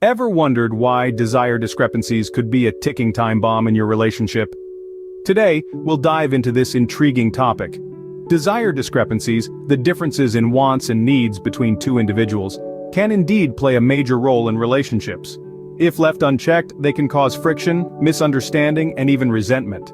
Ever wondered why desire discrepancies could be a ticking time bomb in your relationship? Today, we'll dive into this intriguing topic. Desire discrepancies, the differences in wants and needs between two individuals, can indeed play a major role in relationships. If left unchecked, they can cause friction, misunderstanding, and even resentment.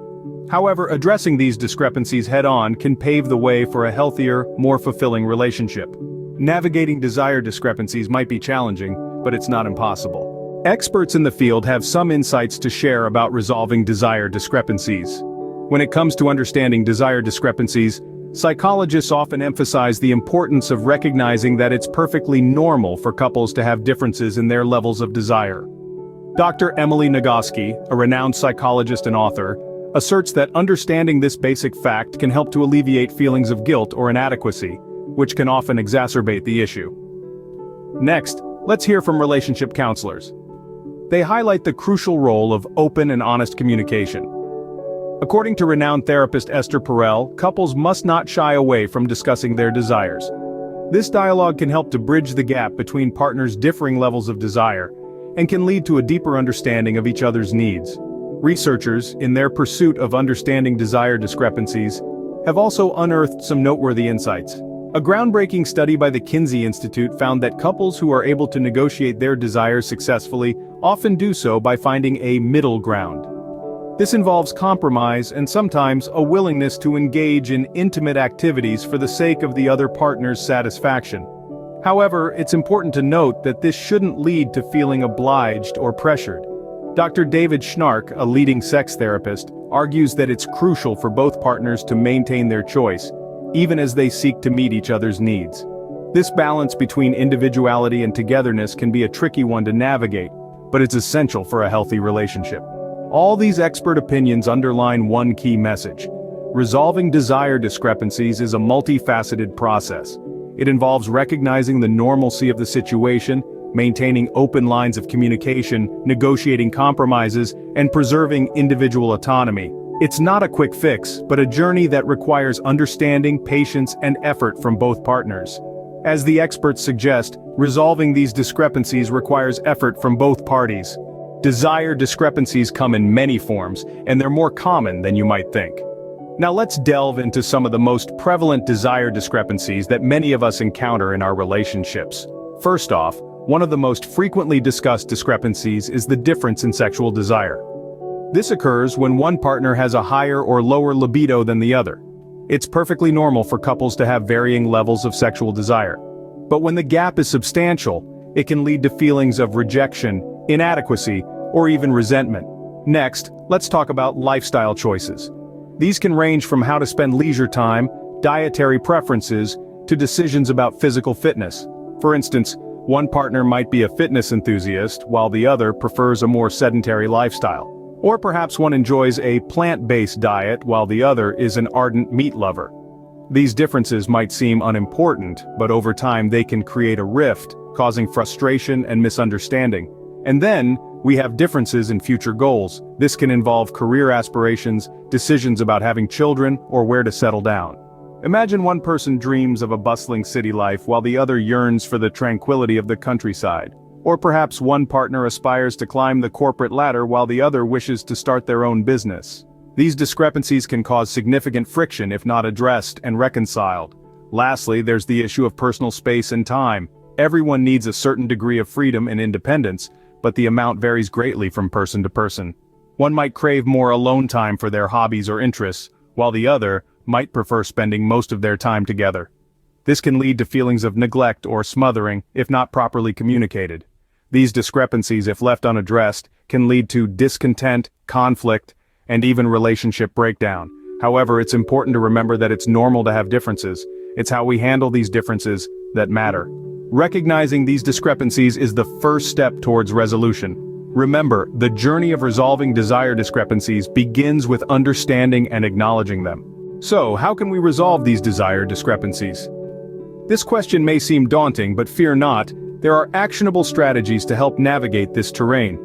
However, addressing these discrepancies head-on can pave the way for a healthier, more fulfilling relationship. Navigating desire discrepancies might be challenging, but it's not impossible. Experts in the field have some insights to share about resolving desire discrepancies. When it comes to understanding desire discrepancies, psychologists often emphasize the importance of recognizing that it's perfectly normal for couples to have differences in their levels of desire. Dr. Emily Nagoski, a renowned psychologist and author, asserts that understanding this basic fact can help to alleviate feelings of guilt or inadequacy, which can often exacerbate the issue. Next, let's hear from relationship counselors. They highlight the crucial role of open and honest communication. According to renowned therapist Esther Perel, couples must not shy away from discussing their desires. This dialogue can help to bridge the gap between partners' differing levels of desire, and can lead to a deeper understanding of each other's needs. Researchers, in their pursuit of understanding desire discrepancies, have also unearthed some noteworthy insights. A groundbreaking study by the Kinsey Institute found that couples who are able to negotiate their desires successfully often do so by finding a middle ground. This involves compromise and sometimes a willingness to engage in intimate activities for the sake of the other partner's satisfaction. However, it's important to note that this shouldn't lead to feeling obliged or pressured. Dr. David Schnark, a leading sex therapist, argues that it's crucial for both partners to maintain their choice, even as they seek to meet each other's needs. This balance between individuality and togetherness can be a tricky one to navigate, but it's essential for a healthy relationship. All these expert opinions underline one key message. Resolving desire discrepancies is a multifaceted process. It involves recognizing the normalcy of the situation, maintaining open lines of communication, negotiating compromises, and preserving individual autonomy. It's not a quick fix, but a journey that requires understanding, patience, and effort from both partners. As the experts suggest, resolving these discrepancies requires effort from both parties. Desire discrepancies come in many forms, and they're more common than you might think. Now let's delve into some of the most prevalent desire discrepancies that many of us encounter in our relationships. First off, one of the most frequently discussed discrepancies is the difference in sexual desire. This occurs when one partner has a higher or lower libido than the other. It's perfectly normal for couples to have varying levels of sexual desire. But when the gap is substantial, it can lead to feelings of rejection, inadequacy, or even resentment. Next, let's talk about lifestyle choices. These can range from how to spend leisure time, dietary preferences, to decisions about physical fitness. For instance, one partner might be a fitness enthusiast, while the other prefers a more sedentary lifestyle. Or perhaps one enjoys a plant-based diet while the other is an ardent meat lover. These differences might seem unimportant, but over time they can create a rift, causing frustration and misunderstanding. And then, we have differences in future goals. This can involve career aspirations, decisions about having children, or where to settle down. Imagine one person dreams of a bustling city life while the other yearns for the tranquility of the countryside. Or perhaps one partner aspires to climb the corporate ladder while the other wishes to start their own business. These discrepancies can cause significant friction if not addressed and reconciled. Lastly, there's the issue of personal space and time. Everyone needs a certain degree of freedom and independence, but the amount varies greatly from person to person. One might crave more alone time for their hobbies or interests, while the other might prefer spending most of their time together. This can lead to feelings of neglect or smothering if not properly communicated. These discrepancies, if left unaddressed, can lead to discontent, conflict, and even relationship breakdown. However, it's important to remember that it's normal to have differences. It's how we handle these differences that matter. Recognizing these discrepancies is the first step towards resolution. Remember, the journey of resolving desire discrepancies begins with understanding and acknowledging them. So, how can we resolve these desire discrepancies? This question may seem daunting, but fear not. There are actionable strategies to help navigate this terrain.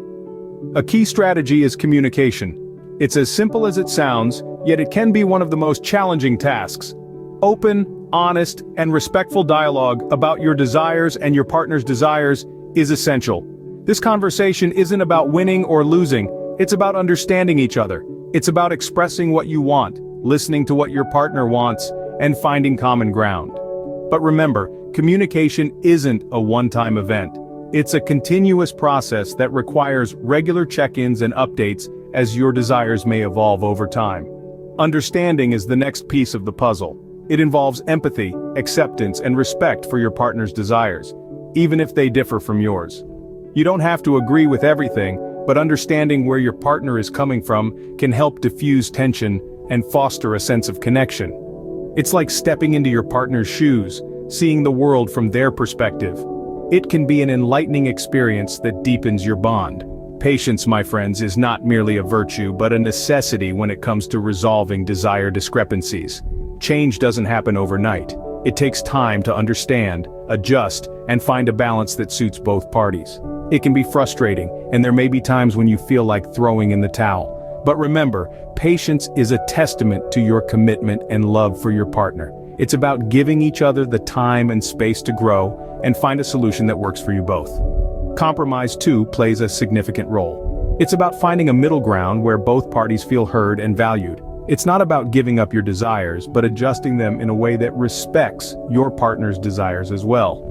A key strategy is communication. It's as simple as it sounds, yet it can be one of the most challenging tasks. Open, honest, and respectful dialogue about your desires and your partner's desires is essential. This conversation isn't about winning or losing, it's about understanding each other. It's about expressing what you want, listening to what your partner wants, and finding common ground. But remember, communication isn't a one-time event. It's a continuous process that requires regular check-ins and updates as your desires may evolve over time. Understanding is the next piece of the puzzle. It involves empathy, acceptance, and respect for your partner's desires, even if they differ from yours. You don't have to agree with everything, but understanding where your partner is coming from can help diffuse tension and foster a sense of connection. It's like stepping into your partner's shoes, seeing the world from their perspective. It can be an enlightening experience that deepens your bond. Patience, my friends, is not merely a virtue but a necessity when it comes to resolving desire discrepancies. Change doesn't happen overnight. It takes time to understand, adjust, and find a balance that suits both parties. It can be frustrating, and there may be times when you feel like throwing in the towel. But remember, patience is a testament to your commitment and love for your partner. It's about giving each other the time and space to grow and find a solution that works for you both. Compromise, too, plays a significant role. It's about finding a middle ground where both parties feel heard and valued. It's not about giving up your desires, but adjusting them in a way that respects your partner's desires as well.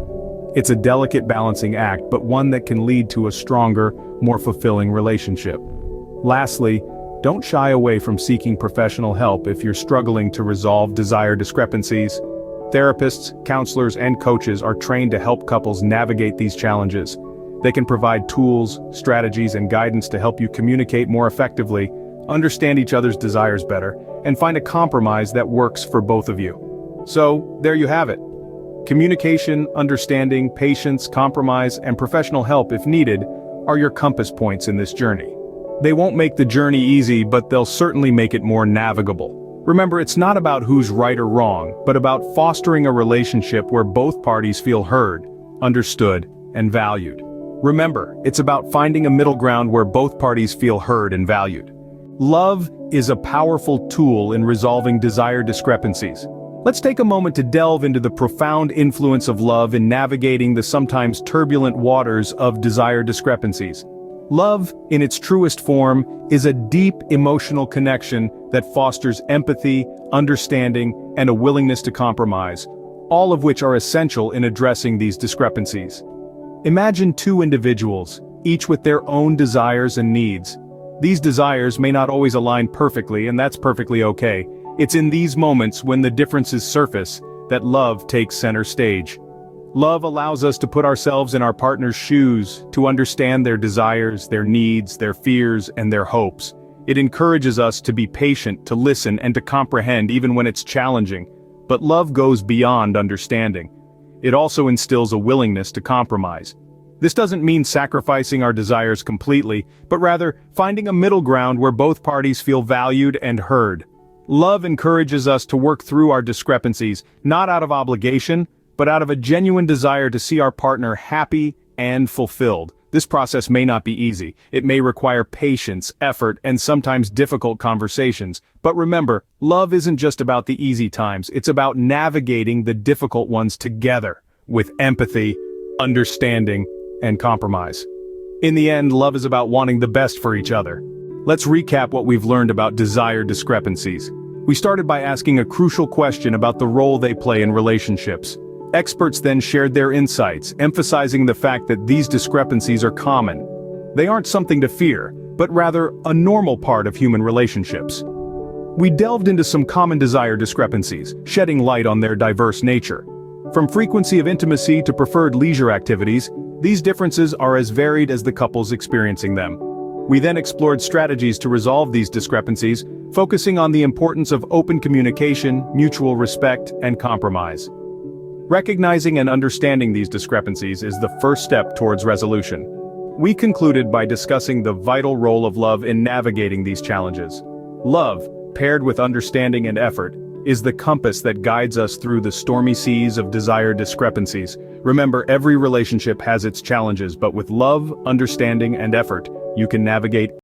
It's a delicate balancing act, but one that can lead to a stronger, more fulfilling relationship. Lastly, don't shy away from seeking professional help if you're struggling to resolve desire discrepancies. Therapists, counselors, and coaches are trained to help couples navigate these challenges. They can provide tools, strategies, and guidance to help you communicate more effectively, understand each other's desires better, and find a compromise that works for both of you. So, there you have it. Communication, understanding, patience, compromise, and professional help if needed are your compass points in this journey. They won't make the journey easy, but they'll certainly make it more navigable. Remember, it's not about who's right or wrong, but about fostering a relationship where both parties feel heard, understood, and valued. Remember, it's about finding a middle ground where both parties feel heard and valued. Love is a powerful tool in resolving desire discrepancies. Let's take a moment to delve into the profound influence of love in navigating the sometimes turbulent waters of desire discrepancies. Love, in its truest form, is a deep emotional connection that fosters empathy, understanding, and a willingness to compromise, all of which are essential in addressing these discrepancies. Imagine two individuals, each with their own desires and needs. These desires may not always align perfectly, and that's perfectly okay. It's in these moments when the differences surface that love takes center stage. Love allows us to put ourselves in our partner's shoes, to understand their desires, their needs, their fears, and their hopes. It encourages us to be patient, to listen, and to comprehend even when it's challenging. But love goes beyond understanding. It also instills a willingness to compromise. This doesn't mean sacrificing our desires completely, but rather finding a middle ground where both parties feel valued and heard. Love encourages us to work through our discrepancies, not out of obligation, but out of a genuine desire to see our partner happy and fulfilled. This process may not be easy. It may require patience, effort, and sometimes difficult conversations. But remember, love isn't just about the easy times. It's about navigating the difficult ones together, with empathy, understanding, and compromise. In the end, love is about wanting the best for each other. Let's recap what we've learned about desire discrepancies. We started by asking a crucial question about the role they play in relationships. Experts then shared their insights, emphasizing the fact that these discrepancies are common. They aren't something to fear, but rather a normal part of human relationships. We delved into some common desire discrepancies, shedding light on their diverse nature. From frequency of intimacy to preferred leisure activities, these differences are as varied as the couples experiencing them. We then explored strategies to resolve these discrepancies, focusing on the importance of open communication, mutual respect, and compromise. Recognizing and understanding these discrepancies is the first step towards resolution. We concluded by discussing the vital role of love in navigating these challenges. Love, paired with understanding and effort, is the compass that guides us through the stormy seas of desire discrepancies. Remember, every relationship has its challenges, but with love, understanding, and effort, you can navigate